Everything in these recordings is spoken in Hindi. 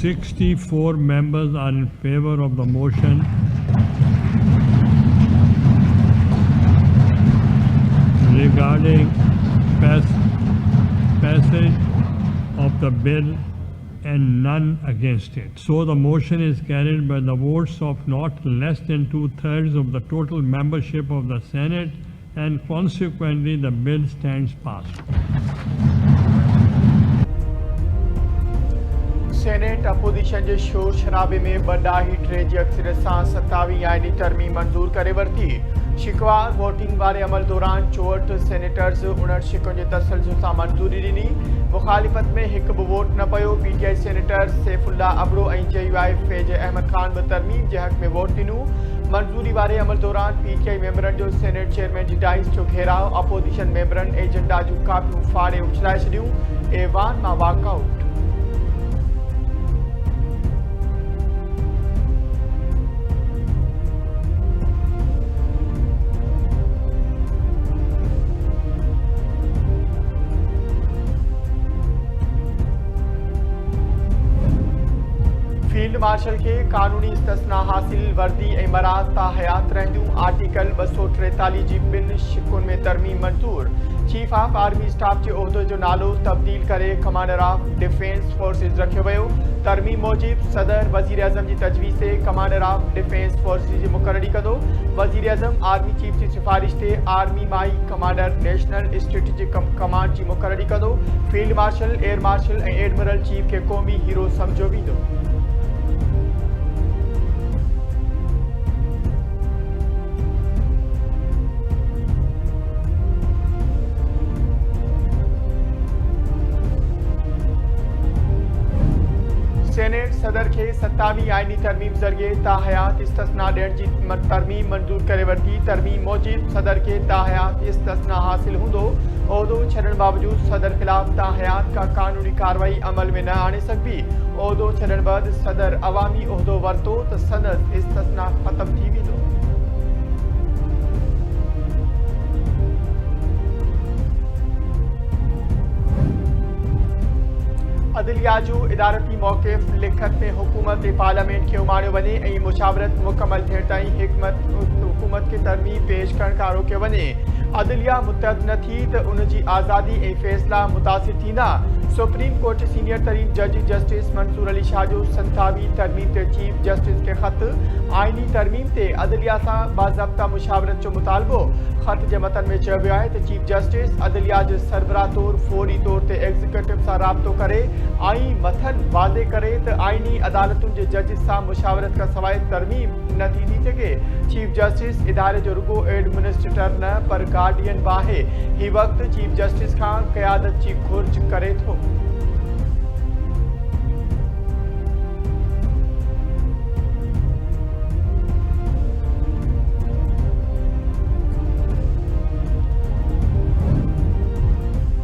64 members are in favor of the motion. Regarding passage of the bill and none against it. So the motion is carried by the votes of not less than 2/3 of the total membership of the Senate, and consequently the bill stands passed. Senate opposition जे शोर शराबे में बड़ा हीटरे जी अक्सर सां 27 आईनी तरमीम मंजूर करे वरती। शिकवा वोटिंग वारे अमल दौरान 64 सेनेटर्स 59 शिकों जे तसलसल सां मंजूरी ॾिनी। मुखालिफ़त में हिकु बि वोट न पियो। पीटीआई सेनेटर सैफुल्ला अबरो ऐं जेयूआई फैज अहमद खान बि तरमीम जे हक़ में वोट ॾिनूं। मंजूरी वारे अमल दौरान पीटीआई मेंबरनि जो सेनेट चेयरमैन जी डाइस जो घेराव, अपोजिशन मेंबरनि एजेंडा जूं कापियूं फाड़े उछलाए छॾियूं। ऐवान मां वॉकआउट। फील्ड मार्शल के कानूनी इस्तस्ना हासिल वर्दी ऐं मराद ता हयात रहंदियूं। आर्टिकल 243 जी 2 शिकुनि में तरमीम मंजूर। चीफ ऑफ आर्मी स्टाफ जे उहिदे जो नालो तब्दील करे कमांडर ऑफ डिफेंस फोर्सेस रखियो वियो। तरमीम मूजिब सदर वज़ीर आज़म जी तजवीज़ ते कमांडर ऑफ डिफेंस फोर्सेस जी मुक़ररी कंदो। वज़ीर आज़म आर्मी चीफ जी सिफ़ारिश ते आर्मी माई कमांडर नेशनल स्ट्रेटेजिक कमांड जी मुक़ररी कंदो। फील्ड मार्शल, एयर मार्शल ऐं एडमिरल चीफ खे क़ौमी हीरो सम्झो वेंदो। सेनेट सदर के 27 आईनी तरमीम ज़रिए ताहयात इस्तस्ना ॾियण जी तरमीम मंजूर करे वरिती। तरमीम मूजिब सदर के ताहयात इस्तस्ना हासिल हूंदो। उहिदो छॾण बावजूद सदर खिलाफ ताहयात का कानूनी कार्रवाई अमल में न आणे सघबी। उहिदो छॾण बैदि सदर अवामी उहिदो वरितो त संदसि इस्तस्ना ख़त्म थी वेंदो। अदलिया जो इदारती मौक़िफ़ लिखत में हुकूमत पार्लियामेंट के उमाणियो वञे ऐं मुशावरत मुकमल थियण ताईं हुकूमत के तरमीम पेश करण खां रोकियो वञे। अदलिया मुतहद न थी त उन जी आज़ादी ऐं फ़ैसिला मुतासिर थींदा। सुप्रीम कोर्ट सीनियर तरीन जज जस्टिस मंसूर अली शाह जो 27 तरमीम ते चीफ जस्टिस के ख़त। आईनी तरमीम ते अदलिया सां बाज़ाब्ता मुशावरत जो मुतालबो। ख़त जे मतन में चयो वियो आहे त चीफ जस्टिस अदलिया जे सरबराह तौर फौरी तौर ते एग्ज़ीक्यूटिव सां राब्तो करे ऐं मथन वाज़े करे त आईनी अदालतुनि जे जजिस सां मुशावरत खां सवाइ तरमीम न थी सघे। चीफ जस्टिस इदारे जो रुगो एडमिनिस्ट्रेटर न पर गार्डियन बि आहे। ही वक़्तु चीफ जस्टिस खां क़यादत जी घुर्ज करे थो।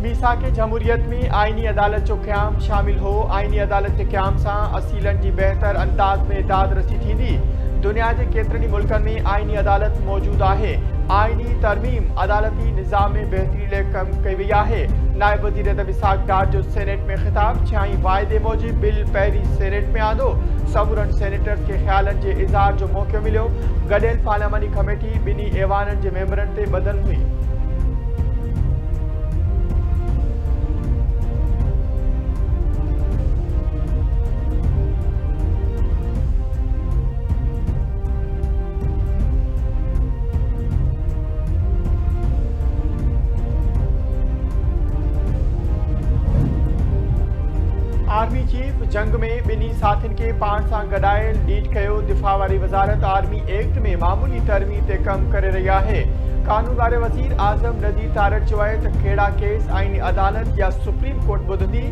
मीसाक जमहूरियत में आईनी अदालत जो क़याम शामिल हो। आईनी अदालत के क़याम सां असीलन जी बेहतर अंदाज में दाद रसी थींदी। दुनिया के केतिरनि मुल्कनि में आईनी अदालत मौजूद आहे। आईनी तरमीम अदालती निज़ाम में बेहतरी लाइ कम कई वई आहे। नायब वज़ीर इसाक डार जो सेनेट में ख़िताब। छाई वाइदे मूजिब बिल पहिरीं सेनेट में आंदो। समूरनि सेनेटर्स के ख़्यालनि जे इज़हार जो मौक़ो मिलियो। गॾियल पार्लियामानी कमेटी ॿिन्ही ऐवाननि जे मेंबरनि ते बदल हुई। आर्मी चीफ जंग में ॿिन्ही साथियुनि खे पाण सां गॾाए लीड कयो। दिफ़ा वारी वज़ारत आर्मी एक्ट में मामूली तरमीम ते कमु करे रही आहे। कानून वारे वज़ीर आज़म नज़ीर तारड़ चयो आहे त कहिड़ा केस आईनी अदालत या सुप्रीम कोर्ट ॿुधंदी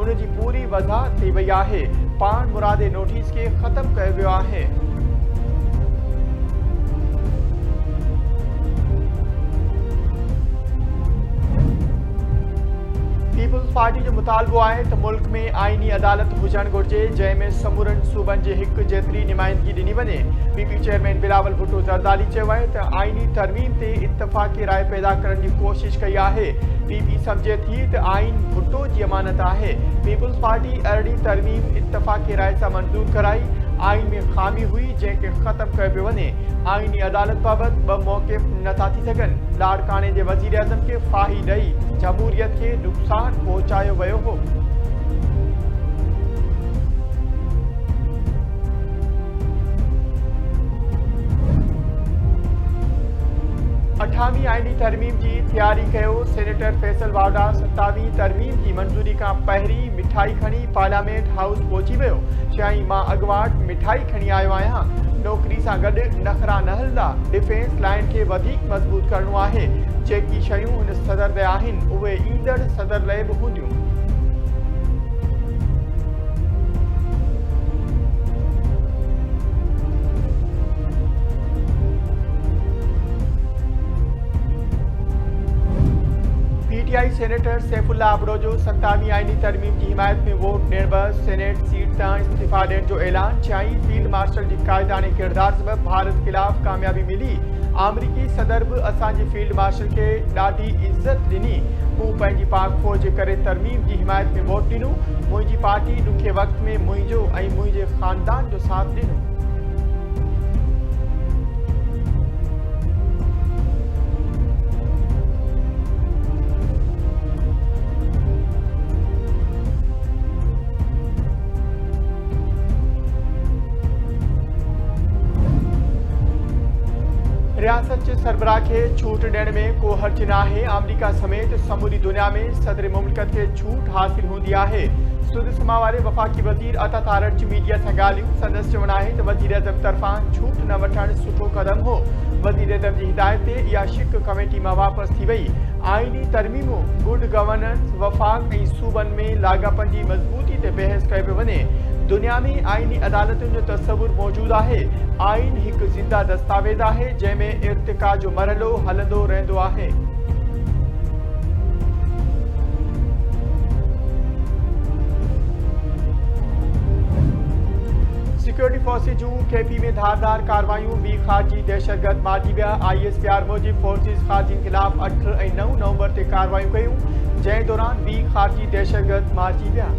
उन जी पूरी वज़ाहत थी वई आहे। पाण मुरादे नोटिस खे ख़त्म कयो वियो आहे। पीपल्स पीपुल्स पार्टी जो मुतालबो आहे त मुल्क में आईनी अदालत हुजण घुर्जे जंहिंमें समूरनि सूबनि जे हिक जेतिरी नुमाइंदगी ॾिनी वञे। पीपी चेयरमैन बिलावल भुट्टो ज़रदारी चयो आहे त आईनी तरमीम ते इत्तफ़ाक़ी राय पैदा करण जी कोशिश कई आहे। पीपी सम्झे थी त आइन भुट्टो जी अमानत आहे। पीपुल्स पार्टी अरड़ी तरमीम इत्तफ़ाक़ी राय सां मंज़ूर कराई। आइन में खामी हुई जंहिंखे ख़त्म कयो पियो वञे। आईनी अदालत बाबति ॿ मौक़िफ़ नथा थी सघनि। लाड़काणे जे वज़ीर आज़म खे फाही ॾेई जमहूरियत खे नुक़सान पहुचायो वियो हो। 18वीं आईनी तरमीम की तैयारी कयो। सेनेटर फैसल वावड़ा 27वीं तरमीम की मंजूरी का पहिरीं मिठाई खणी पार्लियामेंट हाउस पहुची वियो। चयाईं मां अॻुवाट मिठाई खणी आयो आहियां। नौकरी सां गॾु नखरा न हलंदा। डिफेंस लाइन खे वधीक मज़बूत करणो आहे। जेकी शयूं हुन सदर में आहिनि उहे ईंदड़ सदर लाइ बि हूंदियूं। पीटीआई सेनेटर सैफुल्ला अबड़ो जो 27वीं आईनी तरमीम की हिमायत में वोट ॾियण बैदि सेनेट सीट तां इस्तीफ़ा ॾियण जो ऐलान। चयाईं फील्ड मार्शल जी क़ाइदाने किरदार सबबि भारत ख़िलाफ़ कामयाबी मिली। आमरीकी सदर भी असांजे फील्ड मार्शल के ॾाढी इज़त ॾिनी। मूं पंहिंजी पाक फ़ौज जे करे तरमीम की हिमायत में वोट ॾिनो। मुंहिंजी पार्टी ॾुखे वक़्त में मुंहिंजो ऐं मुंहिंजे ख़ानदान जो साथ ॾिनो। रियासत के सरबराह के छूट ॾियण में को हर्ज न आहे। अमरीका समेत समूरी दुनिया में सदर मुमलिकत के छूट हासिल होंदी आहे। सुद समा वारे वफ़ाक़ी वज़ीर अता तारड़ मीडिया सां ॻाल्हियूं। संदसि चवणु आहे त वज़ीर आज़म तरफ़ां छूट न वठणु सुठो क़दम हो। वज़ीर आज़म जी हिदायत ते इहा शिक कमेटी मां वापसि थी वई। आईनी तरमीमूं गुड गवर्नेंस वफ़ाक़ ऐं सूबनि में लाॻापन जी मज़बूती ते बहस कयो पियो वञे। दुनिया में आईनी अदालतुनि जो तस्वुर मौजूद आहे। आइन एक जिंदा दस्तावेज आहे जंहिंमें इर्तिका जो मरहलो हलंदो रहंदो आहे। सिक्योरिटी फोर्सिस जूं केपी में धारदार कार्रवाइयूं। 20 ख़ारजी दहशतगर्द मारिजी विया। ISPR मूजिब फोर्सिस ख़ारजियुनि ख़िलाफ़ 8 ऐं 9 नवंबर ते कार्रवाइयूं कयूं, जंहिं दौरान 20 ख़ारजी दहशतगर्द मारिजी विया।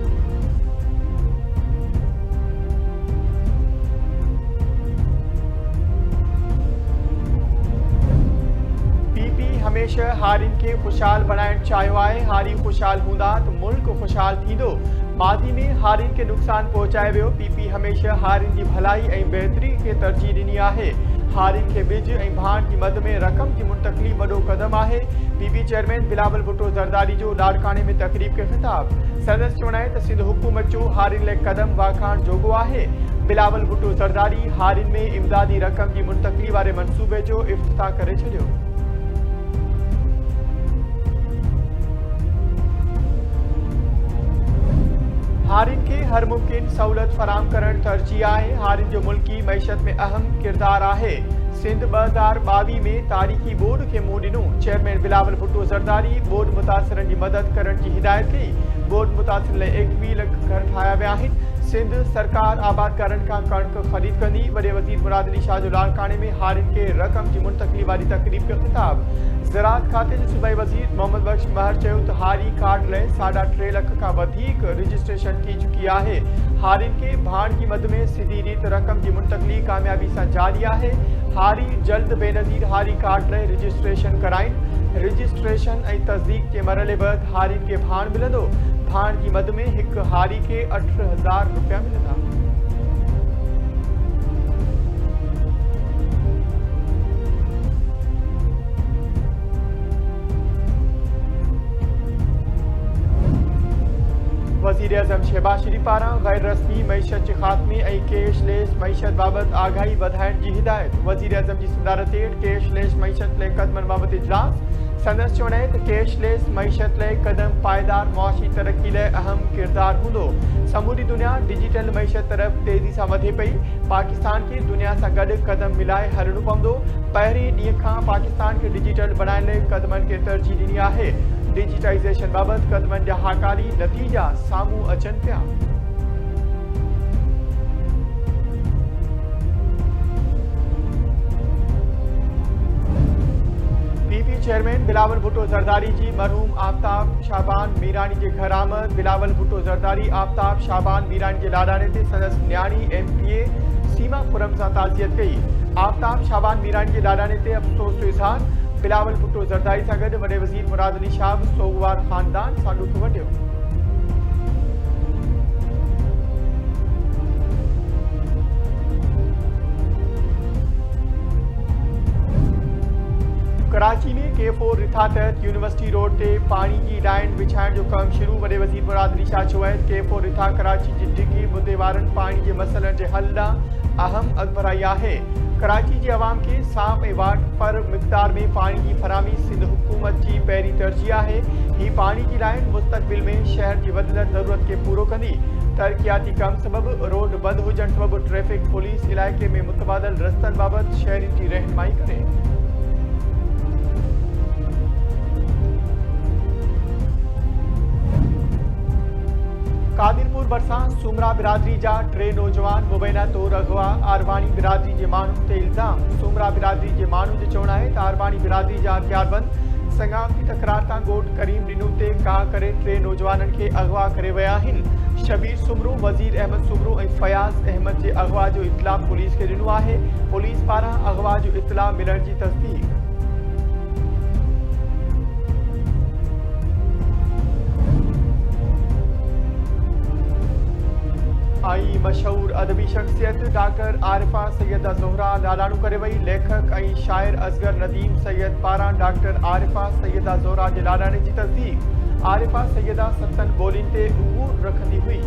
हमेशा हारिन के खुशहाल बनाइण चाहियो आहे। हारी खुशहाल हूंदा त मुल्क खुशहाल थींदो। माज़ी में हारिन के नुक़सान पहुचाए वियो। पीपी हमेशा हारिन की भलाई ऐं बहितरी के तरजीह ॾिनी आहे। हारिन के बिज ऐं भाण की मद में रक़म की मुंतक़िली वॾो क़दम आहे। पीपी चेयरमैन बिलावल भुट्टो ज़रदारी जो लाड़काणे में तक़रीब के ख़िताब। संदसि चवणु आहे त सिंध हुकूमत जो हारिन लाइ क़दम वाखाण जोॻो आहे। बिलावल भुट्टो ज़रदारी हारिन में इमदादी रक़म की मुंतक़िली वारे मंसूबे जो इफ़्तिताह करे छॾियो। हारिन के हर मुमकिन सहूलत फराम करण तरजीह आहे। हारिन जो मुल्की मैशत में अहम किरदार आहे। सिंध 2022 में तारीख़ी बोर्ड के मुंहुं ॾिनो। चेयरमैन बिलावल भुट्टो ज़रदारी बोर्ड मुतासिरनि जी मदद करण की हिदायत कई। बोर्ड मुतासिरनि लाइ 21 लाख घर ठाहिया विया आहिनि। सिंध सरकार आबादकारनि खां कणक ख़रीद कंदी। वॾे वज़ीर मुराद अली शाह जो लाड़काणे में हारिन के रक़म की मुंतक़िली वारी तक़रीब के ख़िताब। ज़राअत खाते जे सूबाई वज़ीर मोहम्मद बख्श महर चयो त हारी कार्ड लाइ 3.5 लाख खां वधीक रजिस्ट्रेशन थी चुकी आहे। हारिन के भाण की मद में सिधी रीत रक़म की मुंतक़िली कामयाबी सां जारी आहे। हारी जल्द बेनज़ीर हारी कार्ड लाइ रजिस्ट्रेशन कराइनि। रजिस्ट्रेशन ऐं तस्दीक के मरहले बैदि हारिन के भाण मिलंदो। भाण की मद में एक हारी के 18,000 रुपया मिलंदा। वज़ीर आज़म शहबाज शरीफ पारां गैर रस्मी मैशत के ख़ात्मे ऐं कैशलेस मैशत बाबति आगाही वधाइण जी हिदायत। वज़ीर आज़म जी सदारत हेठि कैशलेस मैशत लाइ क़दमनि बाबति इजलास। संदसि चवणु आहे त कैशलेस मैशत लाइ क़दम पायदार मुआशी तरक्की लाइ अहम किरदार हूंदो। समूरी दुनिया डिजिटल मैशत तरफ़ तेज़ी सां वधे पई। पाकिस्तान के दुनिया सां गॾु क़दम मिलाए हलणो पवंदो। पहिरीं ॾींहं खां पाकिस्तान के डिजिटल बनाइण लाइ क़दमनि खे तरजीह ॾिनी आहे। डिजिटाइजेशन बाबत कदमनि जा हाकारी नतीजा साम्हूं अचनि पिया। पीपी चेयरमैन बिलावल भुट्टो ज़रदारी जी मरहूम आफ्ताब शाबान मीरानी के घर आमद। बिलावल भुट्टो ज़रदारी आफ्ताब शाबान मीरानी के लाडाणे ते संदसि न्याणी MPA सीमा खुरम सां ताज़ियत कई। आफ्ताब शाबान मीरानी के लाडाणे ते अफ़सोस जो इज़हार। बिलावल भुट्टो ज़रदारी सां गॾु वॾे वज़ीर मुराद अली शाह बि सोगवार ख़ानदान सां ॾुख वंडियो। कराची में K4 रिथा तहत यूनिवर्सिटी रोड ते पानी की लाइन विछाइण जो कम शुरू। वॾे वज़ीर मुराद अली शाह चयो आहे K4 रिथा कराची जी डिघी मुद्दे वारनि पानी जे मसइलनि जे हल लाइ अहम अॻुभराई आहे। कराची जी अवाम खे साफ़ ऐं वाटर मिक़दार में पानी की फराहमी सिंध हुकूमत जी पहिरीं तरजीह आहे। ही पानी की लाइन मुस्तक़बिल में शहर जी वधंदड़ ज़रूरत खे पूरो कंदी। तरक़ियाती कम सबबि रोड बंद हुजण सबबि ट्रैफ़िक पुलिस इलाइक़े में मुतबादिल रस्तनि बाबति शहरियुनि जी रहनुमाई करे। कादिरपुर भरिसां सुमरा बिरादरी जा 3 नौजवान मुबैना तौर अगवा। आरवाणी बिरादरी जे माण्हुनि ते इल्ज़ाम। सुमरा बिरादरी जे माण्हुनि जो चवणु आहे त आरवाणी बिरादरी जा हथियारबंद सगावती तकरार तां ॻोठ करीम ॾिनू ते काह करे 3 नौजवाननि खे अगवा करे विया आहिनि। शबीर सुमरू, वज़ीर अहमद सुमरू ऐं फयाज़ अहमद जे अगवा जो इतला पुलिस खे ॾिनो आहे। पुलिस पारां अगवा जो इतला मिलण जी तस्दीक। आई मशहूर अदबी शख्सियत डॉक्टर आरिफा सैयदा ज़ोहरा लालाणू करे वई। लेखक ऐं शाइर असगर नदीम सैयद पारां डॉक्टर आरिफा सैयदा ज़ोहरा जे लालाणे जी तस्दीक। आरिफा सैयदा 7 ॿोलियुनि ते उहूर रखंदी हुई।